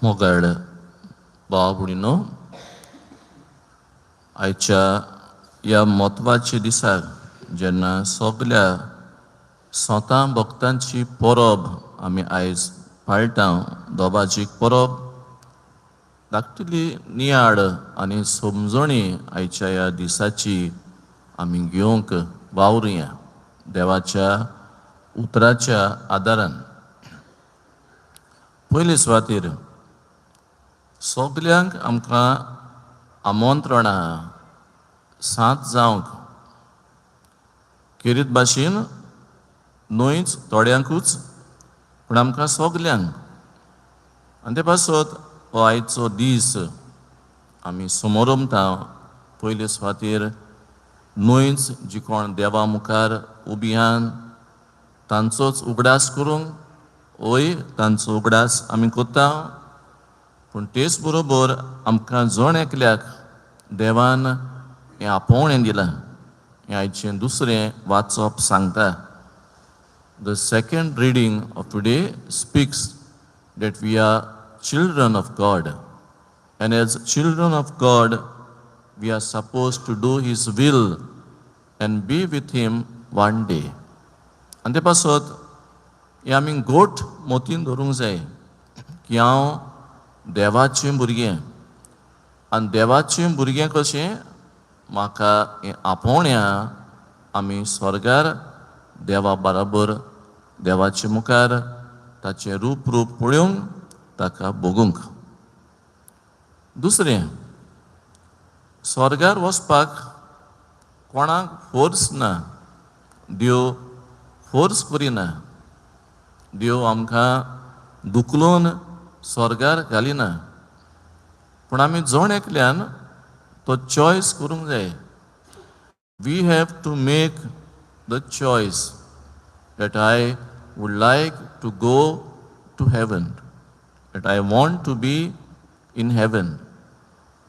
मोगाळ भाव भयणीनो, आयच्या ह्या म्हत्वाच्या दिसाक जेन्ना सगळ्या स्वता भक्तांची परब आमी आयज पाळटा, दोबाजीक परब, धाकटुली नियाळ आनी समजणी आयच्या ह्या दिसाची आमी घेवंक वावरुया देवाच्या उतराच्या आदारान. पयले सुवातेर सगल्यांक आमकां आमंत्रण आहा सांत जावंक. खेरीत भाशेन न्हयच थोड्यांकूच पूण आमकां सगल्यांक. आनी ते पासत हो आयचो दीस आमी समोर उमता. पयले सुवातेर न्हयच जी कोण देवा मुखार उबी आहान तांचोच उगडास करूंक, वय तांचो उगडास आमी कोत्ता. पूण तेच बरोबर आमकां जण एकल्याक देवान हें आपोवणें दिलां. हें आयचें दुसरें वाचप सांगता. The second reading of today speaks that we are children of God, and as children of God we are supposed to do His will and be with Him one day. आनी ते पासत हें आमी गोठ मोतीन धरूंक जाय की हांव देवाचें भुरगें. आनी देवाचें भुरगें कशें म्हाका हें आपोवणें आहा आमी स्वर्गार देवा बराबर देवाचे मुखार ताचें रूप पळोवंक ताका भोगूंक. दुसरें, स्वर्गार वचपाक कोणाक फोर्स ना. देव फोर्स करिना. देव आमकां दुखलोवन स्वर्गार घालिना. पूण आमी जण एकल्यान तो चॉयस करूंक जाय. We have to make the choice that I would like to go to heaven, that I want to be in heaven.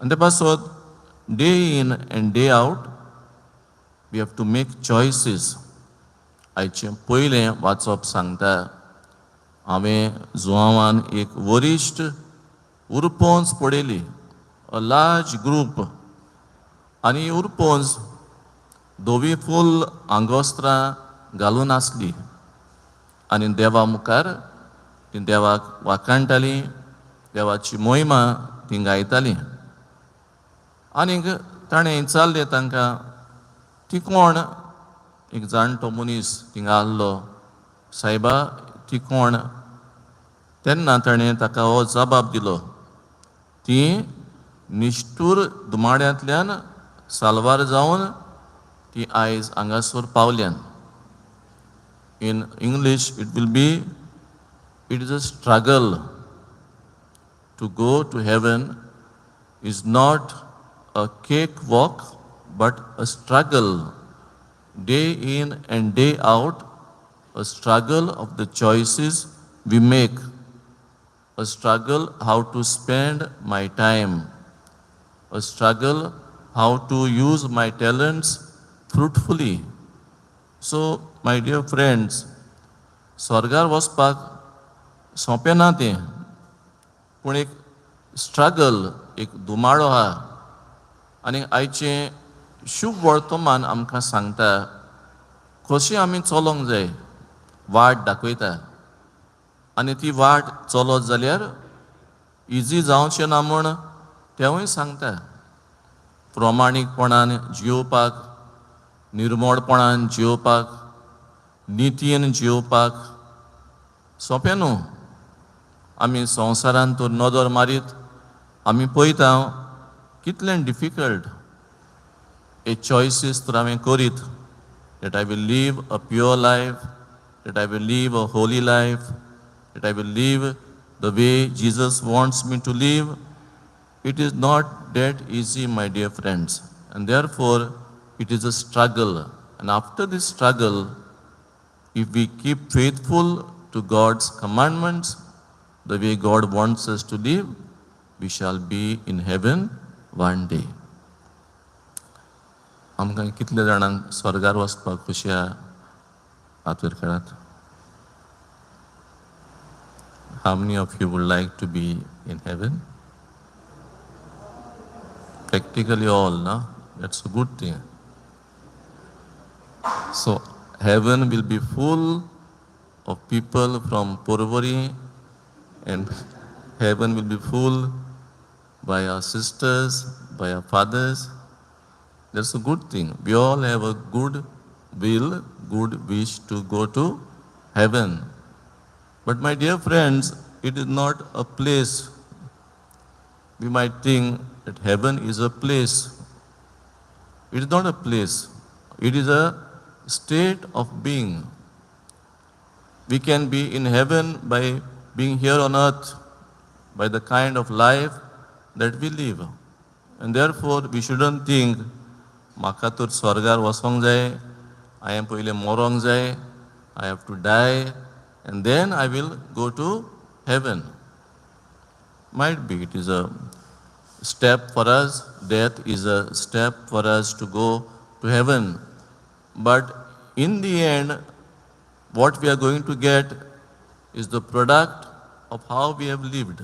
And the password, day in and day out, we have to make choices. आयचें पयलें वाचप सांगता. हांवें जुवांवान एक वरिश्ट उरपोंज पळयली, a large group. आनी उरपोंज धवी फूल आंगोस्त्रां घालून आसली आनी देवा मुखार ती देवाक वाखाणटाली, देवाची मोहिमा ती गायताली. आनीक ताणें विचारलें तांकां, ती कोण? एक जाणटो मनीस थिंगा आहलो, सायबा ती कोण? तेन्ना ताणें ताका हो जबाब दिलो, ती निश्ठूर दुमाड्यांतल्यान साल्वार जावन ती आयज हांगासर पावल्यान. In English it will be, it is a struggle. To go to heaven is not a cakewalk but a struggle. Day in and day out, a struggle of the choices we make. A struggle how to spend my time. A struggle how to use my talents fruitfully. So, my dear friends, स्वर्गार वचपाक सोंपें ना तें, पूण एक struggle, एक दुमाळो आहा. आनी आयचें शुभ वर्तमान आमकां सांगता कशें आमी चलोंक जाय. वाट दाखयता. आनी ती वाट चलत जाल्यार इजी जावचें ना म्हूण तेंवूय सांगता. प्रमाणीकपणान जियोवपाक, निर्मळपणान जियोवपाक, नितीन जियोवपाक सोंपें न्हू. आमी संवसारांत तर नदर मारीत आमी पळयता कितलें डिफिकल्ट हे चॉयसीस तर हांवें करीत. that I will live a pure life, that I will live a holy life, that I will live the way Jesus wants me to live. It is not that easy, my dear friends. And therefore, it is a struggle. And after this struggle, if we keep faithful to God's commandments, the way God wants us to live, we shall be in heaven one day. आमकां कितले जाणांक स्वर्गार वचपाक खुशी आहा? हात वयर करात. How many of you would like to be in heaven? Practically all, no? That's a good thing. So heaven will be full of people from Purvari, and heaven will be full by our sisters, by our fathers. That's a good thing. We all have a good will, good wish to go to heaven. But my dear friends, it is not a place. We might think that heaven is a place. It is not a place. It is a state of being. We can be in heaven by being here on earth, by the kind of life that we live. And therefore, we shouldn't think, Maka tur swargar wasong jay, I am poile morong jay, I have to die, and then I will go to heaven. Might be, it is a step for us, death is a step for us to go to heaven. But in the end, what we are going to get is the product of how we have lived.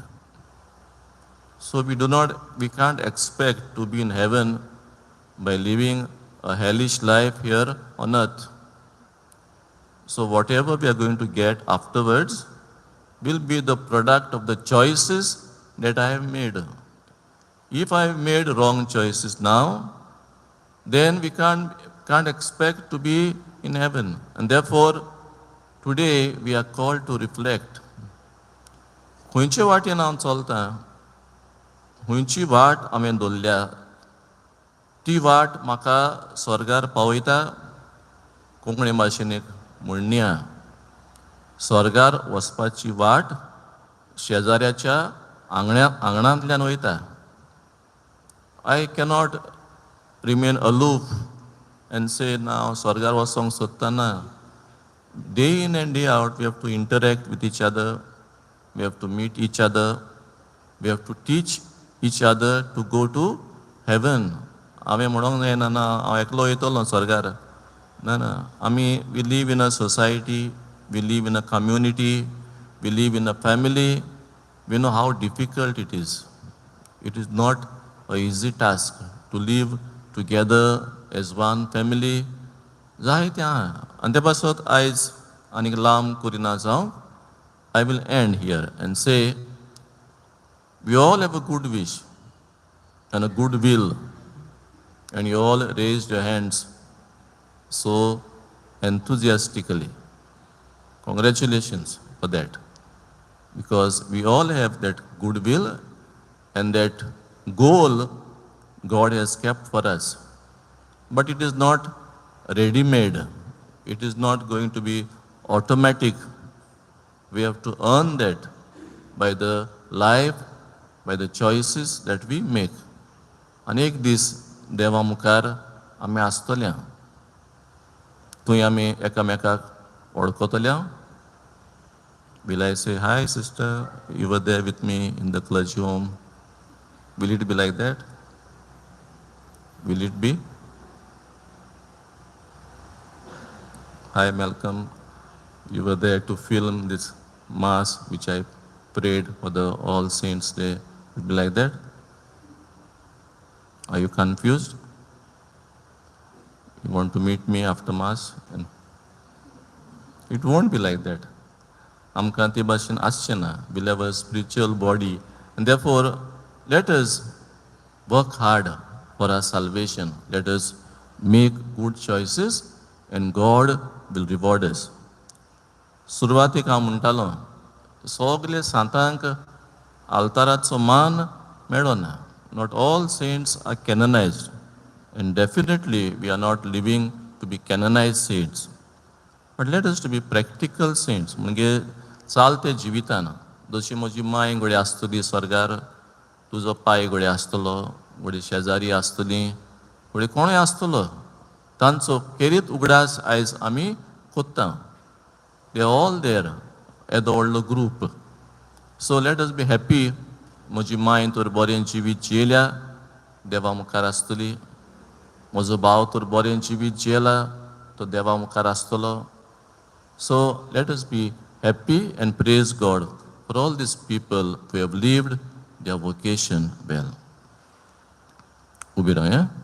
So we can't expect to be in heaven by living a hellish life here on earth. So whatever we are going to get afterwards will be the product of the choices that I have made. If I have made wrong choices now, then we can't expect to be in heaven. And therefore, today we are called to reflect. Khunche वाटेन हांव चलता, खंयची वाट हांवें धरल्या, ती वाट म्हाका स्वर्गार पावयता. कोंकणी भाशेन एक म्हणणी आहा, स्वर्गार वचपाची वाट शेजाऱ्याच्या आंगणांतल्यान वयता. I cannot remain aloof and say now स्वर्गार वचोंक सोदतना. Day in and day out, we have to interact with each other. We have to meet each other. We have to teach each other to go to heaven. आमी म्हणोंक जायना ना हांव एकलो वयतलो स्वर्गार. ना. We live in a society, we live in a community, we live in a family. We know how difficult it is. It is not an easy task to live together as one family. जायते आहा. आनी ते पासत आयज आनीक लांब करिना जावं. I will end here and say, we all have a good wish and a good will, and you all raised your hands so enthusiastically. Congratulations for that, because we all have that good will and that goal God has kept for us. But it is not ready-made. It is not going to be automatic. We have to earn that by the life, by the choices that we make. अनेक दीस देवा मुखार आमी आसतल्या. थंय आमी एकामेकाक वळखतल्या. Will I say, hi sister, you were there with me in the clergy home? Will it be like that? Will it be? Hi Malcolm, you were there to film this Mass which I prayed for the All Saints Day. Will it be like that? Are you confused? You want to meet me after Mass? And it won't be like that. Amka te bhashen asche na. We'll have a spiritual body. And therefore, let us work hard for our salvation. Let us make good choices and God will reward us. सुरवातीक हांव म्हणटालो, सगळे सांतांक आल्ताराचो मान मेळ्ळो ना. Not all saints are canonized, and definitely we are not living to be canonized saints. But let us to be practical saints. म्हणजे चालते जिवितान. जशी म्हजी माय घोडी आसतली स्वर्गार, तुजो पाय घोडी आसतलो, घोडी शेजारी आसतली, घोडी कोणूय आसतलो. तांचो खेरीत उगडास आयज आमी कोत्ता. They are all there at the old group. So let us be happy. म्हजी माय तर बरें जिवीत जियेल्या, देवा मुखार आसतली. म्हजो भाव तर बरें जिवीत जियेला, तो देवा मुखार आसतलो. So let us be happy and praise God for all these people who have lived their vocation well. उभे राहा.